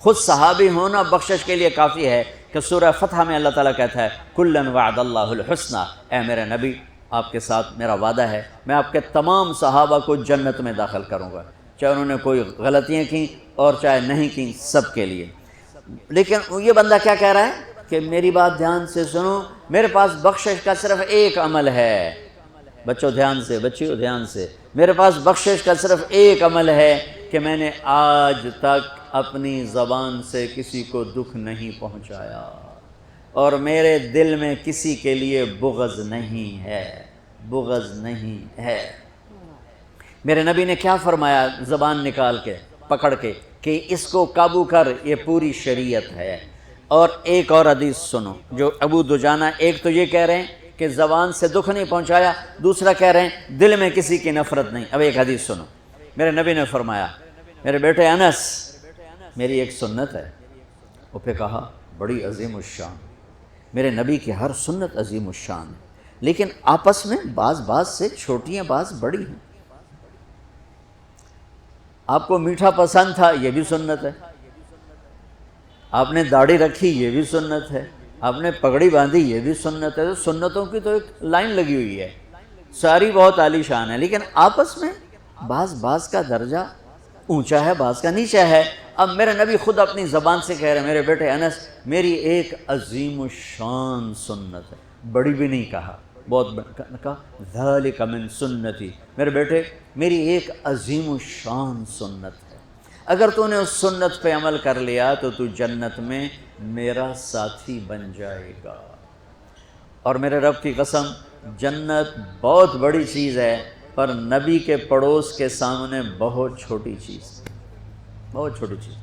خود صحابی ہونا بخشش کے لیے کافی ہے کہ سورہ فتح میں اللہ تعالیٰ کہتا ہے کُلًّا وعد اللہ الحسنیٰ، اے میرے نبی آپ کے ساتھ میرا وعدہ ہے میں آپ کے تمام صحابہ کو جنت میں داخل کروں گا، چاہے انہوں نے کوئی غلطیاں کیں اور چاہے نہیں کیں، سب کے لیے۔ لیکن یہ بندہ کیا کہہ رہا ہے کہ میری بات دھیان سے سنو، میرے پاس بخشش کا صرف ایک عمل ہے، بچوں دھیان سے، بچیوں دھیان سے، میرے پاس بخشش کا صرف ایک عمل ہے کہ میں نے آج تک اپنی زبان سے کسی کو دکھ نہیں پہنچایا اور میرے دل میں کسی کے لیے بغض نہیں ہے، بغض نہیں ہے۔ میرے نبی نے کیا فرمایا زبان نکال کے پکڑ کے کہ اس کو قابو کر، یہ پوری شریعت ہے۔ اور ایک اور حدیث سنو جو ابو دجانہ، ایک تو یہ کہہ رہے ہیں کہ زبان سے دکھ نہیں پہنچایا، دوسرا کہہ رہے ہیں دل میں کسی کی نفرت نہیں۔ اب ایک حدیث سنو، میرے نبی نے فرمایا میرے بیٹے انس میری ایک سنت ہے، وہ پہ کہا بڑی عظیم الشان، میرے نبی کی ہر سنت عظیم الشان ہے، لیکن آپس میں بعض سے چھوٹیاں بعض بڑی ہیں۔ آپ کو میٹھا پسند تھا، یہ بھی سنت ہے، آپ نے داڑھی رکھی، یہ بھی سنت ہے، آپ نے پگڑی باندھی، یہ بھی سنت ہے۔ تو سنتوں کی تو ایک لائن لگی ہوئی ہے، ساری بہت عالی شان ہے، لیکن آپس میں بعض کا درجہ اونچا ہے، بعض کا نیچا ہے۔ اب میرے نبی خود اپنی زبان سے کہہ رہے ہیں میرے بیٹے انس میری ایک عظیم الشان سنت ہے، بڑی بھی نہیں کہا، بہت کہا ذالک من سنتی، میرے بیٹے میری ایک عظیم الشان سنت ہے، اگر تو نے اس سنت پہ عمل کر لیا تو تو جنت میں میرا ساتھی بن جائے گا۔ اور میرے رب کی قسم جنت بہت بڑی چیز ہے، پر نبی کے پڑوس کے سامنے بہت چھوٹی چیز، بہت چھوٹی چیز۔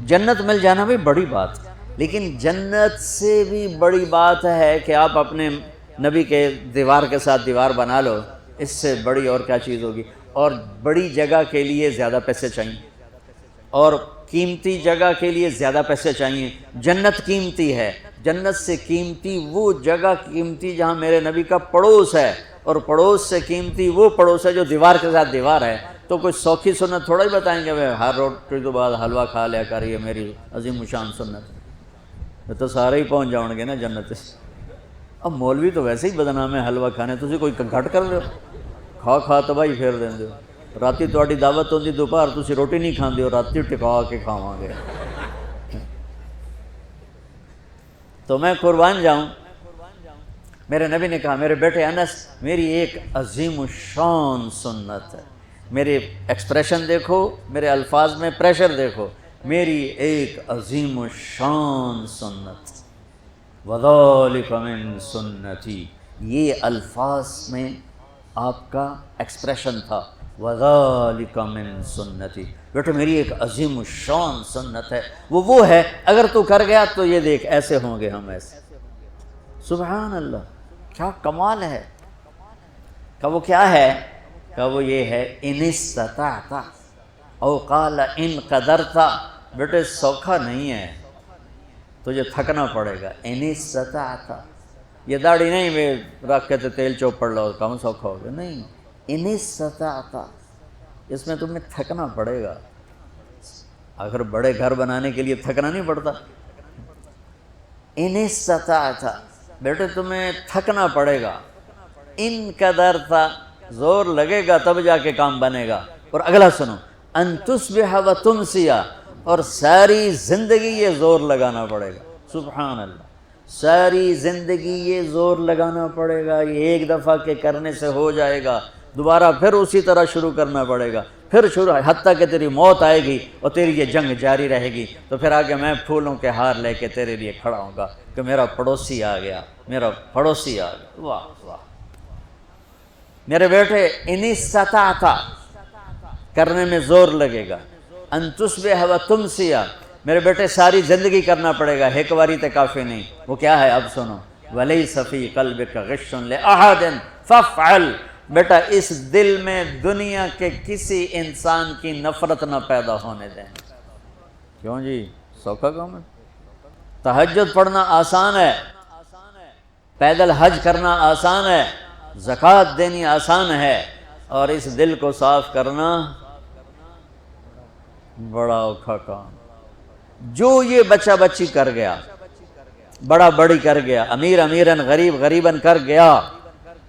جنت مل جانا بھی بڑی بات، لیکن جنت سے بھی بڑی بات ہے کہ آپ اپنے نبی کے دیوار کے ساتھ دیوار بنا لو، اس سے بڑی اور کیا چیز ہوگی؟ اور بڑی جگہ کے لیے زیادہ پیسے چاہیے، اور قیمتی جگہ کے لیے زیادہ پیسے چاہیے۔ جنت قیمتی ہے، جنت سے قیمتی وہ جگہ قیمتی جہاں میرے نبی کا پڑوس ہے، اور پڑوس سے قیمتی وہ پڑوس ہے جو دیوار کے ساتھ دیوار ہے۔ تو کوئی سوکھی سنت تھوڑا ہی بتائیں گے ہر روٹی تو بعد حلوہ کھا لیا کر، یہ میری عظیم الشان سنت ہے، تو سارے ہی پہنچ جاؤ گے نا جنت سے۔ اب مولوی تو ویسے ہی بدنام ہے حلوہ کھانے، تسی کوئی گھٹ کر رہے ہو، کھا تباہی پھیر دیں دے ہو، راتی تہاڈی دعوت ہوندی دوپہر تسی روٹی نہیں کھاندے ہو، راتی ٹکا کے کھاواں گے۔ تو میں قربان جاؤں، میرے نبی نے کہا میرے بیٹے انس میری ایک عظیم الشان سنت ہے، میرے ایکسپریشن دیکھو، میرے الفاظ میں پریشر دیکھو، میری ایک عظیم الشان سنت، وَذَلِكَ مِن سُنَّتِي، یہ الفاظ میں آپ کا ایکسپریشن تھا، وَذَلِكَ مِن سُنَّتِي، بیٹا میری ایک عظیم الشان سنت ہے، وہ ہے اگر تو کر گیا تو یہ دیکھ ایسے ہوں گے ہم، ایسے۔ سبحان اللہ، کیا کمال ہے۔ کہ وہ کیا ہے؟ کہ وہ یہ ہے ان استطعت او قال ان قدرت، بیٹے سوکھا نہیں ہے، تجھے تھکنا پڑے گا، ان استطعت، یہ داڑھی نہیں میں رکھ کے تیل چوپڑ لو کہوں سوکھا ہوگا، نہیں، ان استطعت، اس میں تمہیں تھکنا پڑے گا۔ اگر بڑے گھر بنانے کے لیے تھکنا نہیں پڑتا، ان استطعت، بیٹے تمہیں تھکنا پڑے گا، ان قدرت، زور لگے گا تب جا کے کام بنے گا۔ اور اگلا سنو، ان تصبح و تمسی، اور ساری زندگی یہ زور لگانا پڑے گا۔ سبحان اللہ، ساری زندگی یہ زور لگانا پڑے گا، یہ ایک دفعہ کے کرنے سے ہو جائے گا، دوبارہ پھر اسی طرح شروع کرنا پڑے گا، پھر شروع حتیٰ کہ تیری موت آئے گی اور تیری یہ جنگ جاری رہے گی، تو پھر آگے میں پھولوں کے ہار لے کے تیرے لیے کھڑا ہوں گا کہ میرا پڑوسی آ گیا، میرا پڑوسی آ گیا۔ واہ واہ، میرے بیٹے ان استطعت، کرنے میں زور لگے گا، ان تصبح و تمسی، میرے بیٹے ساری زندگی کرنا پڑے گا، ایک باری تے کافی نہیں۔ وہ کیا ہے اب سنو، وَلَيْسَ فِي قَلْبِكَ غِشٌّ لِأَحَدٍ فَافْعَلْ، بیٹا اس دل میں دنیا کے کسی انسان کی نفرت نہ پیدا ہونے دیں۔ کیوں جی، سوکھا کام ہے؟ تہجد پڑھنا آسان ہے، پیدل حج کرنا آسان ہے، زکوٰۃ دینی آسان ہے، اور اس دل کو صاف کرنا بڑا اوکھا کام۔ جو یہ بچہ بچی کر گیا، بڑا بڑی کر گیا، امیر امیرن غریب غریبن کر گیا،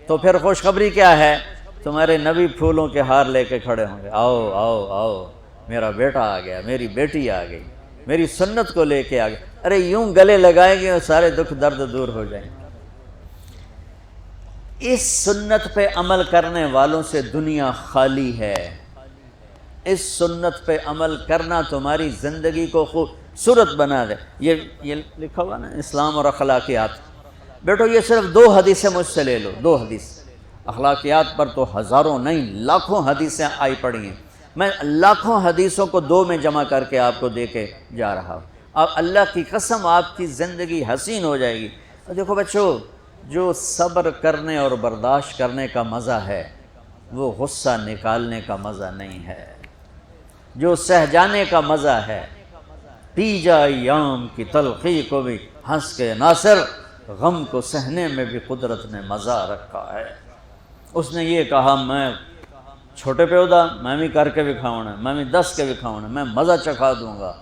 تو پھر خوشخبری کیا ہے؟ تمہارے نبی پھولوں کے ہار لے کے کھڑے ہوں گے، آؤ آؤ آؤ میرا بیٹا آ گیا، میری بیٹی آ گئی، میری سنت کو لے کے آ گیا۔ ارے یوں گلے لگائیں گے اور سارے دکھ درد دور ہو جائیں گے۔ اس سنت پہ عمل کرنے والوں سے دنیا خالی ہے۔ اس سنت پہ عمل کرنا تمہاری زندگی کو خوبصورت بنا دے۔ یہ لکھا ہوا نا اسلام اور اخلاقیات، بیٹو یہ صرف 2 حدیثیں مجھ سے لے لو، 2 حدیث۔ اخلاقیات پر تو ہزاروں نہیں لاکھوں حدیثیں آئی پڑی ہیں، میں لاکھوں حدیثوں کو 2 میں جمع کر کے آپ کو دے کے جا رہا ہوں۔ اب اللہ کی قسم آپ کی زندگی حسین ہو جائے گی۔ اور دیکھو بچو، جو صبر کرنے اور برداشت کرنے کا مزہ ہے وہ غصہ نکالنے کا مزہ نہیں ہے۔ جو سہ جانے کا مزہ ہے، پی جا ایام کی تلخی کو بھی ہنس کے ناصر، غم کو سہنے میں بھی قدرت نے مزہ رکھا ہے۔ اس نے یہ کہا میں چھوٹے پیودا میں بھی کر کے دکھاؤں، میں بھی دس کے دکھاؤں، میں مزہ چکھا دوں گا،